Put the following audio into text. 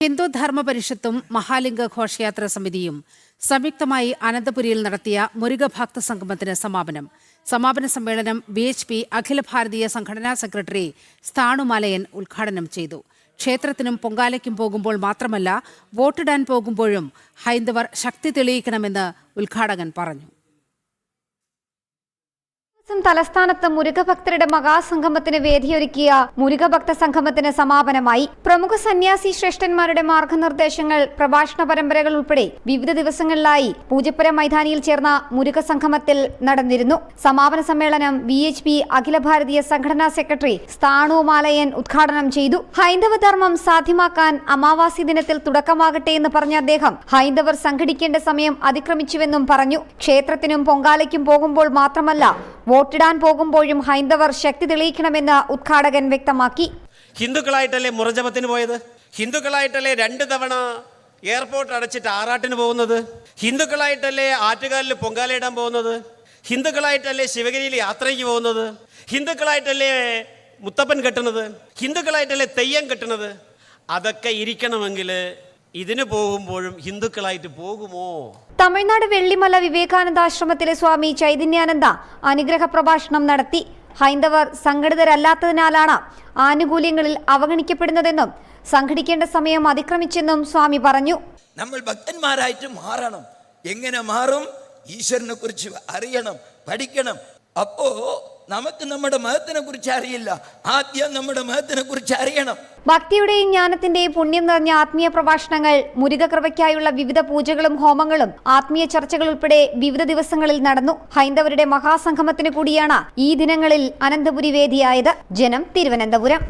ഹിന്ദു ധർമ്മ പരിഷത്തും മഹാലിംഗ ഘോഷയാത്രാ സമിതിയും സംയുക്തമായി അനന്തപുരിയിൽ നടത്തിയ മുരുകഭക്ത സംഗമത്തിന് സമാപനം. സമാപന സമ്മേളനം BHP അഖില ഭാരതീയ സംഘടനാ സെക്രട്ടറി സ്ഥാണുമാലയൻ ഉദ്ഘാടനം ചെയ്തു. ക്ഷേത്രത്തിനും പൊങ്കാലയ്ക്കും പോകുമ്പോൾ മാത്രമല്ല, വോട്ടിടാൻ പോകുമ്പോഴും ഹൈന്ദവർ ശക്തി തെളിയിക്കണമെന്ന് ഉദ്ഘാടകൻ പറഞ്ഞു. തലസ്ഥാനത്ത് മുരുകഭക്തരുടെ മഹാസംഗമത്തിന് വേദിയൊരുക്കിയ മുരുകഭക്ത സംഗമത്തിന് സമാപനമായി. പ്രമുഖ സന്യാസി ശ്രേഷ്ഠന്മാരുടെ മാർഗനിർദ്ദേശങ്ങൾ, പ്രഭാഷണ പരമ്പരകൾ ഉൾപ്പെടെ വിവിധ ദിവസങ്ങളിലായി പൂജപ്പുര മൈതാനിയിൽ ചേർന്ന മുരുക സംഗമത്തിൽ നടന്നിരുന്നു. സമാപന സമ്മേളനം BHP അഖില ഭാരതീയ സംഘടനാ സെക്രട്ടറി സ്ഥാണുമാലയൻ ഉദ്ഘാടനം ചെയ്തു. ഹൈന്ദവ ധർമ്മം സാധ്യമാക്കാൻ അമാവാസി ദിനത്തിൽ തുടക്കമാകട്ടെ എന്ന് പറഞ്ഞ അദ്ദേഹം ഹൈന്ദവർ സംഘടിക്കേണ്ട സമയം അതിക്രമിച്ചുവെന്നും പറഞ്ഞു. ക്ഷേത്രത്തിനും പൊങ്കാലയ്ക്കും പോകുമ്പോൾ മാത്രമല്ല, വോട്ടിടാൻ പോകുമ്പോഴും ഹൈന്ദവർ ശക്തി തെളിയിക്കണമെന്ന് ഉദ്ഘാടകൻ വ്യക്തമാക്കി. ഹിന്ദുക്കളായിട്ടല്ലേ മുറജപത്തിന് പോയത്? ഹിന്ദുക്കളായിട്ടല്ലേ 2 തവണ എയർപോർട്ട് അടച്ചിട്ട് ആറാട്ടിന് പോകുന്നത്? ഹിന്ദുക്കളായിട്ടല്ലേ ആറ്റുകാലിൽ പൊങ്കാലയിടാൻ പോകുന്നത്? ഹിന്ദുക്കളായിട്ടല്ലേ ശിവഗിരിയിൽ യാത്രയ്ക്ക് പോകുന്നത്? ഹിന്ദുക്കളായിട്ടല്ലേ മുത്തപ്പൻ കെട്ടുന്നത്? ഹിന്ദുക്കളായിട്ടല്ലേ തെയ്യം കെട്ടുന്നത്? അതൊക്കെ ഇരിക്കണമെങ്കിൽ ഇതിന് പോകുമ്പോഴും ഹിന്ദുക്കളായിട്ട് പോകുമോ? തമിഴ്നാട് വെള്ളിമല വിവേകാനന്ദാശ്രമത്തിലെ സ്വാമി ചൈതന്യാനന്ദ അനുഗ്രഹ പ്രഭാഷണം നടത്തി. ഹൈന്ദവർ സംഘടിതരല്ലാത്തതിനാലാണ് ആനുകൂല്യങ്ങളിൽ അവഗണിക്കപ്പെടുന്നതെന്നും സംഘടിക്കേണ്ട സമയം അതിക്രമിച്ചെന്നും സ്വാമി പറഞ്ഞു. നമ്മൾ ഭക്തന്മാരായിട്ട് മാറണം. എങ്ങനെ മാറും? ഈശ്വരനെ കുറിച്ച് അറിയണം, പഠിക്കണം. അപ്പോ നമുക്ക് നമ്മുടെ മതത്തിനെ കുറിച്ച് അറിയില്ല, ആദ്യം നമ്മുടെ മതത്തിനെ കുറിച്ച് അറിയണം. ഭക്തിയുടെയും ജ്ഞാനത്തിന്റെയും പുണ്യം നിറഞ്ഞ ആത്മീയ പ്രഭാഷണങ്ങൾ, മുരുകകൃപയ്ക്കായുള്ള വിവിധ പൂജകളും ഹോമങ്ങളും, ആത്മീയ ചർച്ചകൾ ഉൾപ്പെടെ വിവിധ ദിവസങ്ങളിൽ നടന്നു. ഹൈന്ദവരുടെ മഹാസംഗമത്തിന് കൂടിയാണ് ഈ ദിനങ്ങളിൽ അനന്തപുരി വേദിയായത്. ജനം, തിരുവനന്തപുരം.